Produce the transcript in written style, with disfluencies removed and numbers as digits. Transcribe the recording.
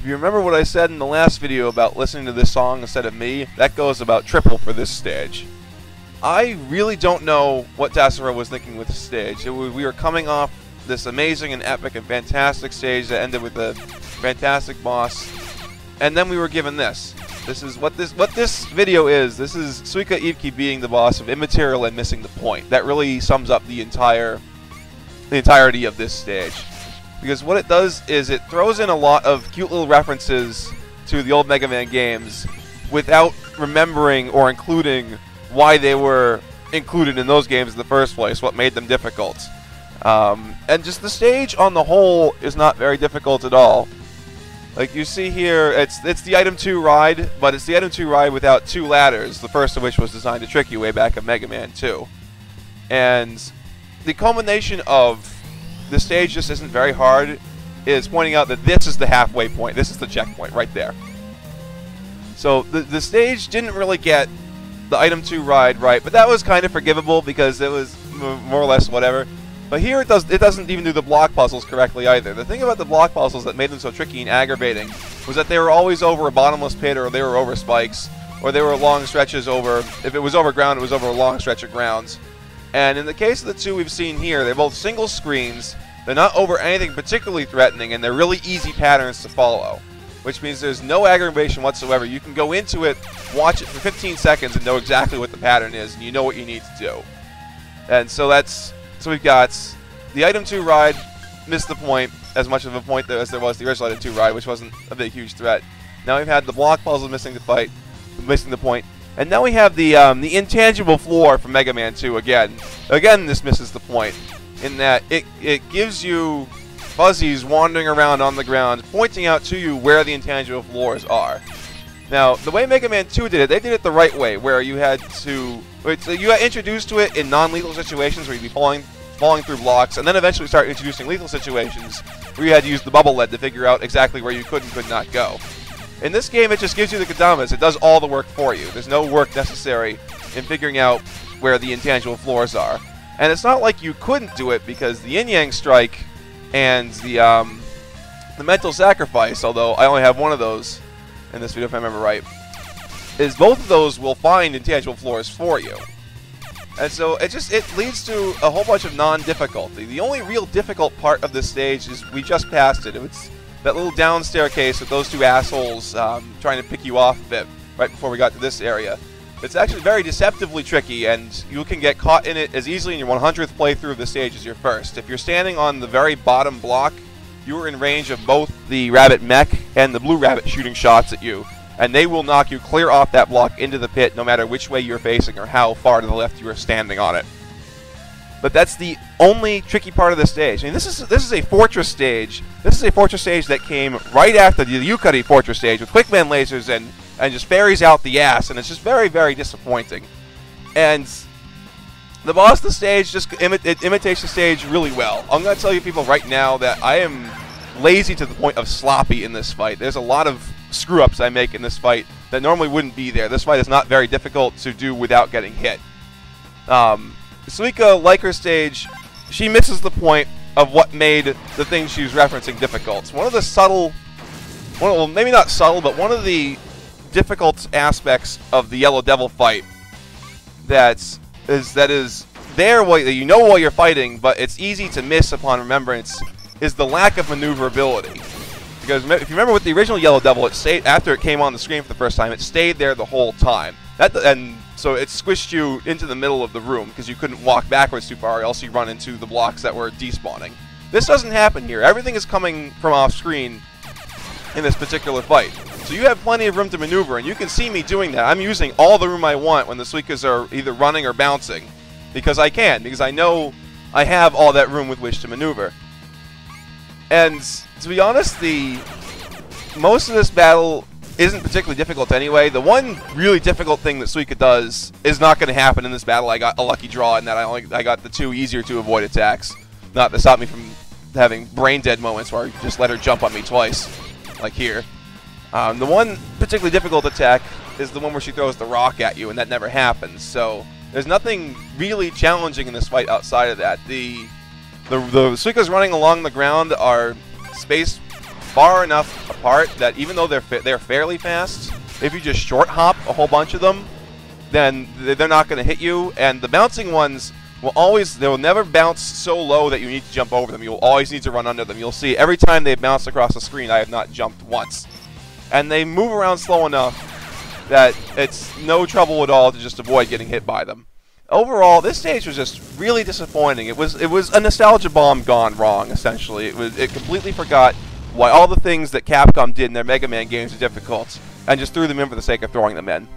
If you remember what I said in the last video about listening to this song instead of me, that goes about triple for this stage. I really don't know what Tassero was thinking with the stage. We were coming off this amazing and epic and fantastic stage that ended with a fantastic boss, and then we were given this. This is what this video is. This is Suika Ibuki being the boss of immaterial and missing the point. That really sums up the entirety of this stage. Because what it does is it throws in a lot of cute little references to the old Mega Man games without remembering or including why they were included in those games in the first place, what made them difficult. And just the stage on the whole is not very difficult at all. Like you see here, it's the Item 2 ride, but it's the Item 2 ride without 2 ladders, the first of which was designed to trick you way back in Mega Man 2. And the culmination of the stage just isn't very hard, is pointing out that this is the halfway point, this is the checkpoint right there. So the stage didn't really get the Item 2 ride right, but that was kind of forgivable because it was more or less whatever. But here it doesn't even do the block puzzles correctly either. The thing about the block puzzles that made them so tricky and aggravating was that they were always over a bottomless pit, or they were over spikes, or they were long stretches over, if it was over ground, it was over a long stretch of grounds. And in the case of the two we've seen here, they're both single screens, they're not over anything particularly threatening, and they're really easy patterns to follow. Which means there's no aggravation whatsoever. You can go into it, watch it for 15 seconds, and know exactly what the pattern is, and you know what you need to do. And so so we've got the Item 2 ride, missed the point, as much of a point as there was the original Item 2 ride, which wasn't a big, huge threat. Now we've had the block puzzle missing the point, and now we have the intangible floor from Mega Man 2 again. Again, this misses the point, in that it gives you fuzzies wandering around on the ground, pointing out to you where the intangible floors are. Now, the way Mega Man 2 did it, they did it the right way, where you had to... you got introduced to it in non-lethal situations where you'd be falling through blocks, and then eventually start introducing lethal situations where you had to use the bubble lead to figure out exactly where you could and could not go. In this game, it just gives you the Kadamas. It does all the work for you. There's no work necessary in figuring out where the intangible floors are. And it's not like you couldn't do it, because the Yin-Yang Strike and the Mental Sacrifice, although I only have one of those in this video if I remember right, is both of those will find intangible floors for you. And so it leads to a whole bunch of non-difficulty. The only real difficult part of this stage is we just passed it. It's that little down staircase with those two assholes trying to pick you off of it right before we got to this area. It's actually very deceptively tricky, and you can get caught in it as easily in your 100th playthrough of the stage as your first. If you're standing on the very bottom block, you are in range of both the rabbit mech and the blue rabbit shooting shots at you, and they will knock you clear off that block into the pit no matter which way you're facing or how far to the left you are standing on it. But that's the only tricky part of the stage. I mean, this is a fortress stage. This is a fortress stage that came right after the Yukari fortress stage with Quickman lasers and just ferries out the ass, and it's just very, very disappointing. And the boss of the stage just imitates the stage really well. I'm going to tell you people right now that I am lazy to the point of sloppy in this fight. There's a lot of screw-ups I make in this fight that normally wouldn't be there. This fight is not very difficult to do without getting hit. Suika, like her stage, she misses the point of what made the thing she was referencing difficult. One of the subtle, well, maybe not subtle, but one of the difficult aspects of the Yellow Devil fight that is there while you know while you're fighting, but it's easy to miss upon remembrance, is the lack of maneuverability. Because if you remember with the original Yellow Devil, it stayed after it came on the screen for the first time. It stayed there the whole time. And so it squished you into the middle of the room because you couldn't walk backwards too far, or else you run into the blocks that were despawning. This doesn't happen here. Everything is coming from off screen in this particular fight. So you have plenty of room to maneuver, and you can see me doing that. I'm using all the room I want when the Suikas are either running or bouncing, because I can, because I know I have all that room with which to maneuver. And to be honest, most of this battle isn't particularly difficult anyway. The one really difficult thing that Suika does is not going to happen in this battle. I got a lucky draw in that I got the two easier to avoid attacks. Not to stop me from having brain dead moments where I just let her jump on me twice, like here. The one particularly difficult attack is the one where she throws the rock at you, and that never happens. So there's nothing really challenging in this fight outside of that. The Suikas running along the ground are space far enough apart that even though they're fairly fast, if you just short hop a whole bunch of them, then they're not going to hit you. And the bouncing ones they'll never bounce so low that you need to jump over them. You'll always need to run under them. You'll see every time they bounce across the screen, I have not jumped once. And they move around slow enough that it's no trouble at all to just avoid getting hit by them. Overall, this stage was just really disappointing. It was a nostalgia bomb gone wrong, essentially. It completely forgot why all the things that Capcom did in their Mega Man games are difficult, and just threw them in for the sake of throwing them in.